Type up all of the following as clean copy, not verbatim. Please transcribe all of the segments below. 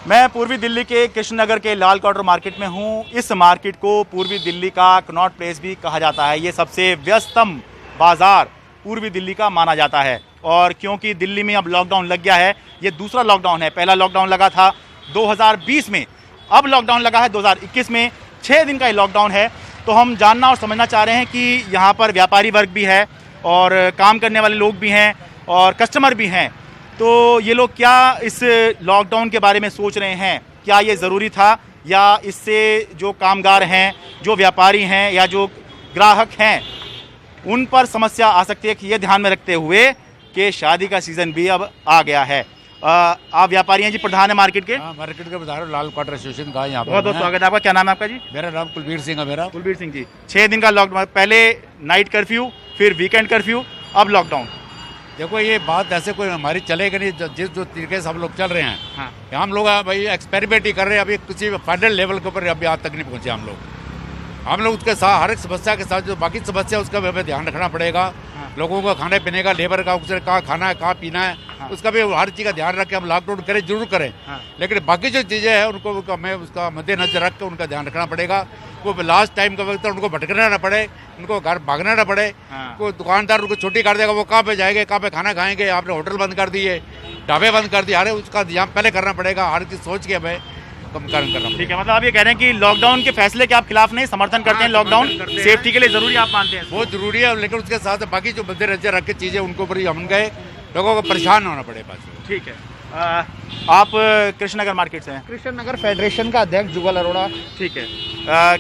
मैं पूर्वी दिल्ली के कृष्णनगर के लाल क्वार्टर मार्केट में हूँ। इस मार्केट को पूर्वी दिल्ली का कनॉट प्लेस भी कहा जाता है। ये सबसे व्यस्तम बाज़ार पूर्वी दिल्ली का माना जाता है। और क्योंकि दिल्ली में अब लॉकडाउन लग गया है, ये दूसरा लॉकडाउन है। पहला लॉकडाउन लगा था 2020 में, अब लॉकडाउन लगा है 2021 में। 6 दिन का ये लॉकडाउन है। तो हम जानना और समझना चाह रहे हैं कि यहाँ पर व्यापारी वर्ग भी है और काम करने वाले लोग भी हैं और कस्टमर भी हैं। तो ये लोग क्या इस लॉकडाउन के बारे में सोच रहे हैं, क्या ये ज़रूरी था या इससे जो कामगार हैं, जो व्यापारी हैं या जो ग्राहक हैं, उन पर समस्या आ सकती है कि ये ध्यान में रखते हुए कि शादी का सीज़न भी अब आ गया है। आप व्यापारी हैं जी, प्रधान है मार्केट के? मार्केट के प्रधान, लाल क्वार्टर एसोसिएशन का यहाँ बहुत बहुत स्वागत है आपका। क्या नाम है आपका जी? मेरा नाम कुलबीर सिंह है। मेरा कुलबीर सिंह जी। 6 दिन का लॉकडाउन, पहले नाइट कर्फ्यू, फिर वीकेंड कर्फ्यू, अब लॉकडाउन। देखो ये बात ऐसे कोई हमारी चलेगी नहीं। जिस जो तरीके से हम लोग चल रहे हैं, हाँ। हम लोग भाई एक्सपेरिमेंट ही कर रहे हैं। अभी किसी फाइनल लेवल के ऊपर अभी आज तक नहीं पहुँचे हम लोग उसके साथ हर एक समस्या के साथ जो बाकी समस्या उसका भी हमें ध्यान रखना पड़ेगा। हाँ। लोगों का खाने पीने का, लेबर का, उससे कहाँ खाना है, कहाँ पीना है, हाँ। उसका भी हर चीज़ का ध्यान रख के हम लॉकडाउन करें, जरूर करें। हाँ। लेकिन बाकी जो चीज़ें हैं उनको हमें उसका मद्देनजर रख के उनका ध्यान रखना पड़ेगा। को लास्ट टाइम का वक्त उनको भटकना ना पड़े, उनको घर भागना ना पड़े। हाँ। कोई दुकानदार उनको छुट्टी कर देगा, वो कहाँ पे जाएंगे, कहाँ पे खाना खाएंगे। आपने होटल बंद कर दिए, ढाबे बंद कर दिए, अरे उसका ध्यान पहले करना पड़ेगा। हर चीज़ सोच के हमें कम करना। ठीक है, मतलब आप ये कह रहे हैं कि लॉकडाउन के फैसले के आप खिलाफ नहीं, समर्थन करते हैं। लॉकडाउन सेफ्टी के लिए जरूरी आप मानते हैं? बहुत जरूरी है, लेकिन उसके साथ बाकी जो मद्देनजर रख के चीज़ें उनको ऊपर हम गए, लोगों को परेशान होना पड़े बस। ठीक है। आप कृष्णनगर मार्केट से हैं? कृष्णनगर फेडरेशन का अध्यक्ष जुगल अरोड़ा। ठीक है।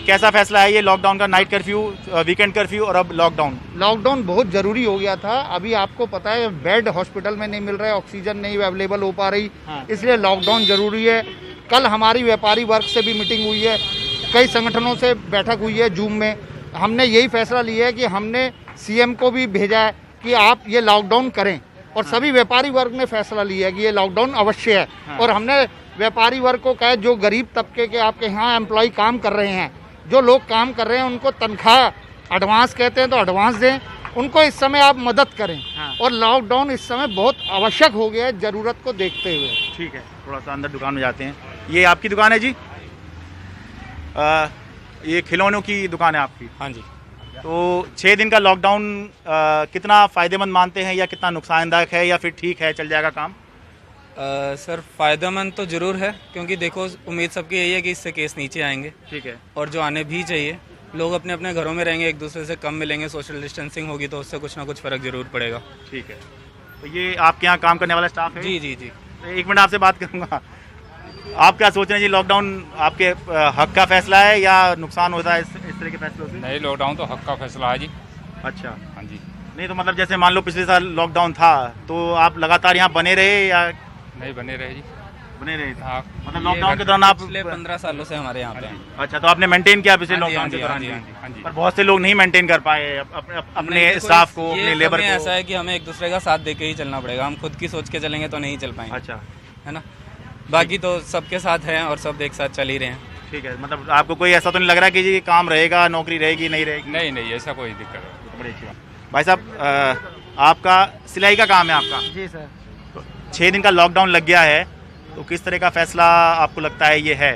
कैसा फैसला है ये लॉकडाउन का? नाइट कर्फ्यू, वीकेंड कर्फ्यू और अब लॉकडाउन। लॉकडाउन बहुत ज़रूरी हो गया था। अभी आपको पता है बेड हॉस्पिटल में नहीं मिल रहे, ऑक्सीजन नहीं अवेलेबल हो पा रही। हाँ। इसलिए लॉकडाउन ज़रूरी है। कल हमारी व्यापारी वर्ग से भी मीटिंग हुई है, कई संगठनों से बैठक हुई है जूम में। हमने यही फैसला लिया है कि हमने सीएम को भी भेजा है कि आप ये लॉकडाउन करें, और हाँ। सभी व्यापारी वर्ग ने फैसला लिया है कि ये लॉकडाउन अवश्य है। हाँ। और हमने व्यापारी वर्ग को कहा जो गरीब तबके के आपके यहाँ एम्प्लॉय काम कर रहे हैं, जो लोग काम कर रहे हैं, उनको तनख्वाह एडवांस कहते हैं तो एडवांस दें, उनको इस समय आप मदद करें। हाँ। और लॉकडाउन इस समय बहुत आवश्यक हो गया है ज़रूरत को देखते हुए। ठीक है, थोड़ा सा अंदर दुकान में जाते हैं। ये आपकी दुकान है जी? ये खिलौनों की दुकान है आपकी? हाँ जी। तो 6 दिन का लॉकडाउन कितना फ़ायदेमंद मानते हैं या कितना नुकसानदायक है, या फिर ठीक है चल जाएगा काम? सर फ़ायदेमंद तो ज़रूर है, क्योंकि देखो उम्मीद सबकी यही है कि इससे केस नीचे आएंगे। ठीक है। और जो आने भी चाहिए, लोग अपने अपने घरों में रहेंगे, एक दूसरे से कम मिलेंगे, सोशल डिस्टेंसिंग होगी, तो उससे कुछ ना कुछ फ़र्क ज़रूर पड़ेगा। ठीक है। तो ये आपके यहाँ काम करने वाला स्टाफ है? जी जी जी। एक मिनट आपसे बात करूँगा। आप क्या सोच रहे हैं जी, लॉकडाउन आपके हक का फैसला है या नुकसान होता है इस तरह के फैसलों से? नहीं, लॉकडाउन तो हक का फैसला है जी। अच्छा। हाँ जी। नहीं तो मतलब जैसे मान लो पिछले साल लॉकडाउन था तो आप लगातार यहाँ बने रहे या? नहीं, बने रहे जी। बने रहे थे। हाँ। मतलब लॉकडाउन के दौरान आप? पिछले 15 सालों से हमारे यहाँ पे। अच्छा, तो आपने मेंटेन किया पिछले हाँ जी, लॉकडाउन के दौरान? हाँ जी। पर बहुत से लोग नहीं मेंटेन कर पाए अपने स्टाफ को, अपने लेबर को। ऐसा है कि हमें एक दूसरे का साथ देके ही चलना पड़ेगा। हम खुद की सोच के चलेंगे तो नहीं चल पाएंगे। अच्छा, है ना। बाकी तो सबके साथ हैं और सब एक साथ चल ही रहे हैं। ठीक है। मतलब आपको कोई ऐसा तो नहीं लग रहा कि जी काम रहेगा, नौकरी रहेगी, नहीं रहेगी? नहीं नहीं, ऐसा कोई दिक्कत है। बड़ी अच्छी बात। भाई साहब, आपका सिलाई का काम है आपका? जी सर। तो 6 दिन का लॉकडाउन लग गया है, तो किस तरह का फैसला आपको लगता है ये है?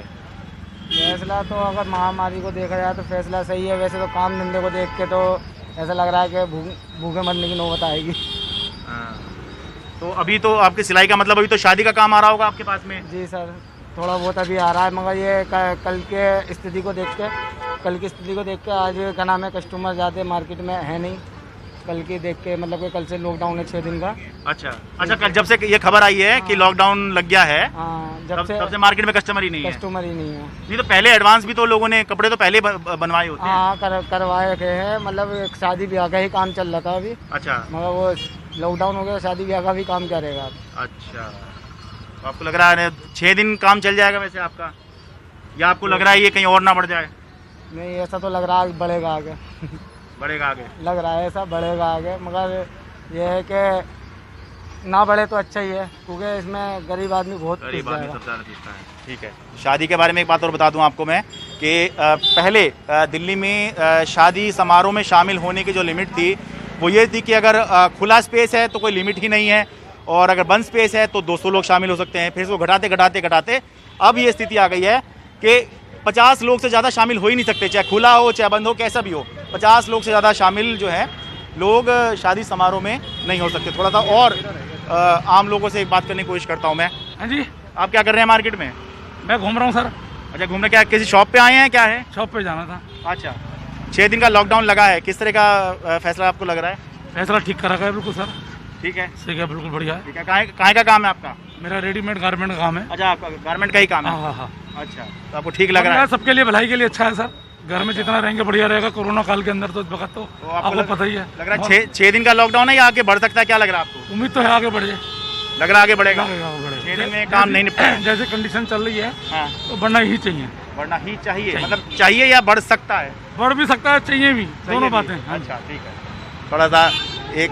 फैसला तो अगर महामारी को देखा जाए तो फैसला सही है। वैसे तो काम धंधे को देख के तो ऐसा लग रहा है कि भूखे मरने की नौबत आएगी। तो अभी तो आपकी सिलाई का मतलब अभी तो शादी का काम आ रहा होगा आपके पास में? जी सर, थोड़ा बहुत अभी आ रहा है, मगर ये कल की स्थिति को देख के आज क्या नाम है, कस्टमर ज़्यादा मार्केट में है नहीं। कल की देख के मतलब कि कल से लॉकडाउन है 6 दिन का। अच्छा, कल जब से ये खबर आई है कि लॉकडाउन लग गया है, जब से मार्केट में कस्टमर ही नहीं है। नहीं तो पहले एडवांस भी तो लोगों ने कपड़े तो पहले बनवाए होते हैं। हाँ, करवाए गए हैं। मतलब शादी ब्याह का ही काम चल रहा था अभी। अच्छा। मगर वो लॉकडाउन हो गया, शादी ब्याह का भी काम करेगा। अच्छा, तो आपको लग रहा है 6 दिन काम चल जाएगा वैसे आपका, या आपको लग रहा है ये कहीं और ना बढ़ जाए? नहीं, ऐसा तो लग रहा है बढ़ेगा आगे। बढ़ेगा आगे? लग रहा है ऐसा बढ़ेगा आगे, मगर ये है कि ना बढ़े तो अच्छा ही है, क्योंकि इसमें गरीब आदमी बहुत गरीब आदमी सब ज़्यादा पीसता है। ठीक है। शादी के बारे में एक बात और बता दूं आपको मैं कि पहले दिल्ली में शादी समारोह में शामिल होने की जो लिमिट थी वो ये थी कि अगर खुला स्पेस है तो कोई लिमिट ही नहीं है, और अगर बंद स्पेस है तो 200 लोग शामिल हो सकते हैं। फिर इसको घटाते घटाते घटाते अब ये स्थिति आ गई है कि 50 लोग से ज़्यादा शामिल हो ही नहीं सकते, चाहे खुला हो चाहे बंद हो कैसा भी हो। 50 लोग से ज़्यादा शामिल जो है लोग शादी समारोह में नहीं हो सकते। थोड़ा सा और आम लोगों से बात करने की कोशिश करता हूँ मैं। हाँ जी, आप क्या कर रहे हैं मार्केट में? मैं घूम रहा हूँ सर। अच्छा, घूमने क्या किसी शॉप पे आए हैं, क्या है? शॉप पे जाना था। अच्छा, 6 दिन का लॉकडाउन लगा है, किस तरह का फैसला आपको लग रहा है? फैसला ठीक करा गया बिल्कुल सर। ठीक है, ठीक है, बिल्कुल बढ़िया है। ठीक है। कहाँ का काम है आपका? मेरा रेडीमेड गारमेंट का काम है। अच्छा, आपका गारमेंट का ही काम है। हाँ हाँ। अच्छा, तो आपको ठीक लग रहा है? सबके लिए भलाई के लिए अच्छा है सर। घर में जितना रहेंगे बढ़िया रहेगा। कोरोना काल के अंदर तो इस वक्त तो आपको पता ही है। लग रहा है 6 दिन का लॉकडाउन है या आगे बढ़ सकता है, क्या लग रहा है आपको? उम्मीद तो है आगे बढ़ जाए। लग रहा है आगे बढ़ेगा? 6 दिन में काम नहीं निपटा, जैसे कंडीशन चल रही है हाँ, तो बढ़ना ही चाहिए। बढ़ना ही चाहिए, मतलब चाहिए या बढ़ सकता है? बढ़ भी सकता है, चाहिए भी, दोनों बातें। अच्छा, ठीक है। थोड़ा सा एक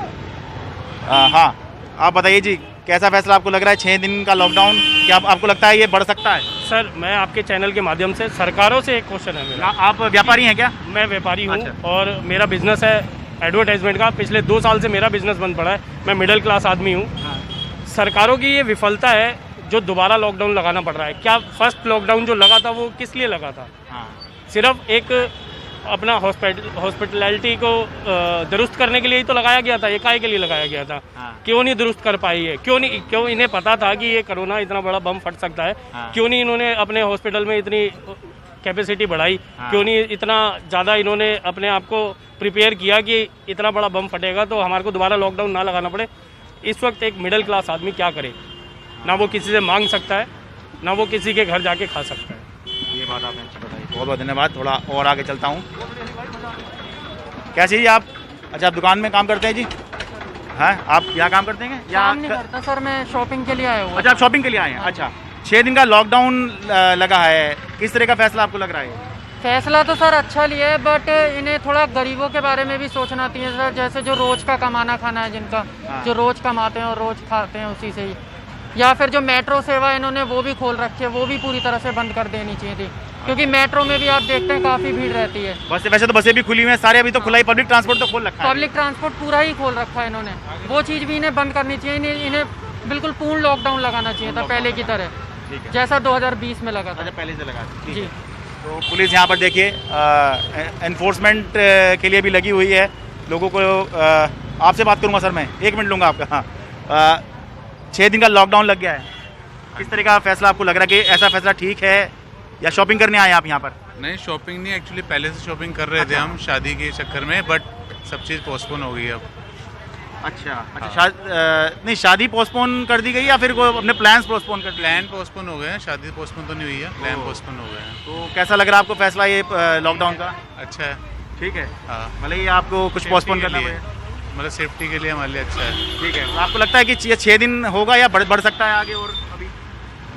हाँ, आप बताइए जी, कैसा फैसला आपको लग रहा है? 6 दिन का लॉकडाउन, क्या आपको लगता है ये बढ़ सकता है? सर, मैं आपके चैनल के माध्यम से सरकारों से एक क्वेश्चन है मेरा। आप व्यापारी हैं क्या? मैं व्यापारी हूँ। अच्छा। और मेरा बिजनेस है एडवर्टाइजमेंट का। पिछले 2 साल से मेरा बिजनेस बंद पड़ा है। मैं मिडिल क्लास आदमी हूँ। सरकारों की ये विफलता है जो दोबारा लॉकडाउन लगाना पड़ रहा है। क्या फर्स्ट लॉकडाउन जो लगा था वो किस लिए लगा था? सिर्फ एक अपना हॉस्पिटैलिटी को दुरुस्त करने के लिए ही तो लगाया गया था। ये काहे के लिए लगाया गया था? क्यों नहीं दुरुस्त कर पाई है? क्यों इन्हें पता था कि ये कोरोना इतना बड़ा बम फट सकता है? क्यों नहीं इन्होंने अपने हॉस्पिटल में इतनी कैपेसिटी बढ़ाई? क्यों नहीं इतना ज़्यादा इन्होंने अपने आप को प्रिपेयर किया कि इतना बड़ा बम फटेगा तो हमारे को दोबारा लॉकडाउन ना लगाना पड़े? इस वक्त एक मिडिल क्लास आदमी क्या करे? ना वो किसी से मांग सकता है, ना वो किसी के घर जाके खा सकता है। ये बात आपने अच्छी बताई, बहुत बहुत धन्यवाद। थोड़ा और आगे चलता हूँ। क्या चाहिए आप? अच्छा, आप दुकान में काम करते हैं जी? हाँ, आप यहाँ काम करते हैं या? काम नहीं करता सर, मैं शॉपिंग के लिए आया हूँ। अच्छा, आप शॉपिंग के लिए आए हैं। अच्छा, 6 दिन का लॉकडाउन लगा है, किस तरह का फैसला आपको लग रहा है? फैसला तो सर अच्छा लिया है, बट इन्हें थोड़ा गरीबों के बारे में भी सोचना चाहिए सर। जैसे जो रोज का कमाना खाना है जिनका, जो रोज कमाते हैं और रोज खाते हैं उसी से ही। या फिर जो मेट्रो सेवा इन्होंने वो भी खोल रखी है, वो भी पूरी तरह से बंद कर देनी चाहिए थी। क्योंकि मेट्रो में भी आप देखते हैं काफ़ी भीड़ रहती है। बस वैसे तो बसें भी खुली हुई हैं सारे, अभी तो खुला ही, पब्लिक ट्रांसपोर्ट तो खोल रखा है। पब्लिक ट्रांसपोर्ट पूरा ही खोल रखा है इन्होंने। वो चीज़ भी इन्हें बंद करनी चाहिए। इन्हें बिल्कुल पूर्ण लॉकडाउन लगाना चाहिए था पहले की तरह, जैसा 2020 में लगा था। अच्छा, पहले से लगा था। जी। तो पुलिस यहाँ पर देखिए एनफोर्समेंट के लिए भी लगी हुई है। लोगों को आपसे बात करूँगा सर, मैं 1 मिनट लूँगा आपका। हाँ, 6 दिन का लॉकडाउन लग गया है, किस तरह का फैसला आपको लग रहा है कि ऐसा फैसला ठीक है या शॉपिंग करने आए आप यहाँ पर? नहीं, शॉपिंग नहीं, एक्चुअली पहले से शॉपिंग कर रहे थे हम शादी के चक्कर में, बट सब चीज़ पोस्टपोन हो गई है अब। अच्छा, नहीं, शादी पोस्टपोन कर दी गई या फिर कोई अपने प्लान्स पोस्टपोन कर? प्लान पोस्टपोन हो गए हैं, शादी पोस्टपोन तो नहीं हुई है, प्लान पोस्टपोन हो गए हैं। तो कैसा लग रहा है आपको फैसला ये लॉकडाउन का? अच्छा है, ठीक है। हाँ, मतलब ये आपको कुछ पोस्टपोन करना पड़ेगा? मतलब सेफ्टी के लिए हमारे लिए अच्छा है। ठीक है। आपको लगता है कि ये 6 दिन होगा या बढ़ सकता है आगे? और अभी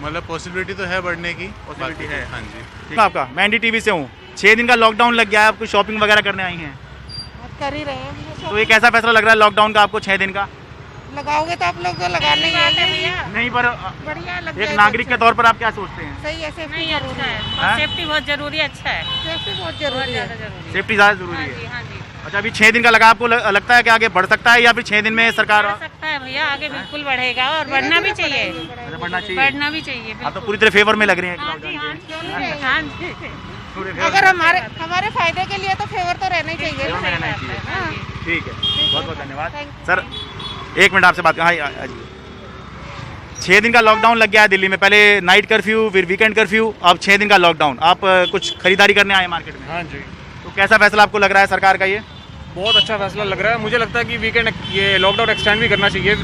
मतलब पॉसिबिलिटी तो है बढ़ने की, पॉसिबिलिटी है। हाँ जी। ठीक है। आपका मैं NDTV से हूँ। 6 दिन का लॉकडाउन लग गया है, आपको शॉपिंग वगैरह करने आई हैं? कर ही रहे हैं। तो ये कैसा फैसला लग रहा है लॉकडाउन का आपको 6 दिन का? लगाओगे तो आप लोग तो लगाने ही वाले हैं। नहीं, पर बढ़िया लग एक नागरिक के तौर पर आप क्या सोचते हैं? सही है, सेफ्टी अच्छा है। हाँ? सेफ्टी बहुत जरूरी है। अच्छा है, सेफ्टी बहुत जरूरी है। सेफ्टी ज़्यादा जरूरी है। अच्छा, अभी 6 दिन का लगा, आपको लगता है कि आगे बढ़ सकता है या फिर 6 दिन में सरकार? बढ़ सकता है भैया, आगे बिल्कुल बढ़ेगा और बढ़ना भी चाहिए। बढ़ना चाहिए, बढ़ना भी चाहिए। आप तो पूरी तरह फेवर में लग रहे हैं हाँ जी, हाँ जी, हाँ जी। अगर हमारे फायदे के लिए तो फेवर तो रहना ही चाहिए। ठीक है, बहुत बहुत धन्यवाद सर। 1 मिनट आपसे बात कर। हाँ जी, 6 दिन का लॉकडाउन लग गया है दिल्ली में। पहले नाइट कर्फ्यू, फिर वीकेंड कर्फ्यू, अब 6 दिन का लॉकडाउन। आप कुछ खरीदारी करने आए मार्केट में? हाँ जी। तो कैसा फैसला आपको लग रहा है सरकार का ये? बहुत अच्छा फैसला लग रहा है। मुझे लगता है कि वीकेंड ये लॉकडाउन एक्सटेंड भी करना चाहिए।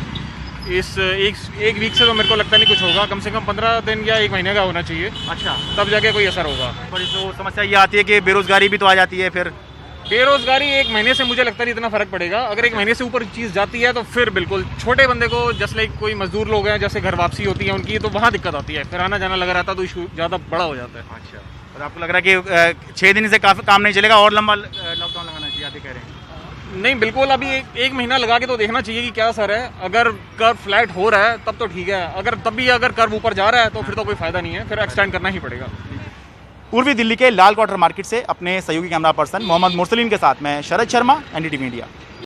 इस एक वीक से तो मेरे को लगता नहीं कुछ होगा, कम से कम 15 दिन या 1 महीने का होना चाहिए। अच्छा, तब जाके कोई असर होगा। पर तो समस्या ये आती है कि बेरोजगारी भी तो आ जाती है। फिर बेरोजगारी 1 महीने से मुझे लगता नहीं इतना फर्क पड़ेगा। अगर 1 महीने से ऊपर चीज़ जाती है तो फिर बिल्कुल छोटे बंदे को, जैसे लाइक कोई मजदूर लोग हैं, जैसे घर वापसी होती है उनकी, तो वहाँ दिक्कत आती है। फिर आना जाना लगा रहता है तो इशू ज़्यादा बड़ा हो जाता है। अच्छा, और आपको लग रहा है कि 6 दिन से काफ़ी काम नहीं चलेगा और लंबा लॉकडाउन लगाना चाहिए, आप कह रहे हैं? नहीं, बिल्कुल अभी एक महीना लगा के तो देखना चाहिए कि क्या असर है। अगर कर्व फ्लैट हो रहा है तब तो ठीक है, अगर कर्व ऊपर जा रहा है तो फिर तो कोई फायदा नहीं है, फिर एक्सटेंड करना ही पड़ेगा। पूर्वी दिल्ली के लाल क्वार्टर मार्केट से अपने सहयोगी कैमरा पर्सन मोहम्मद मुरसलीन के साथ मैं शरद शर्मा, NDTV इंडिया।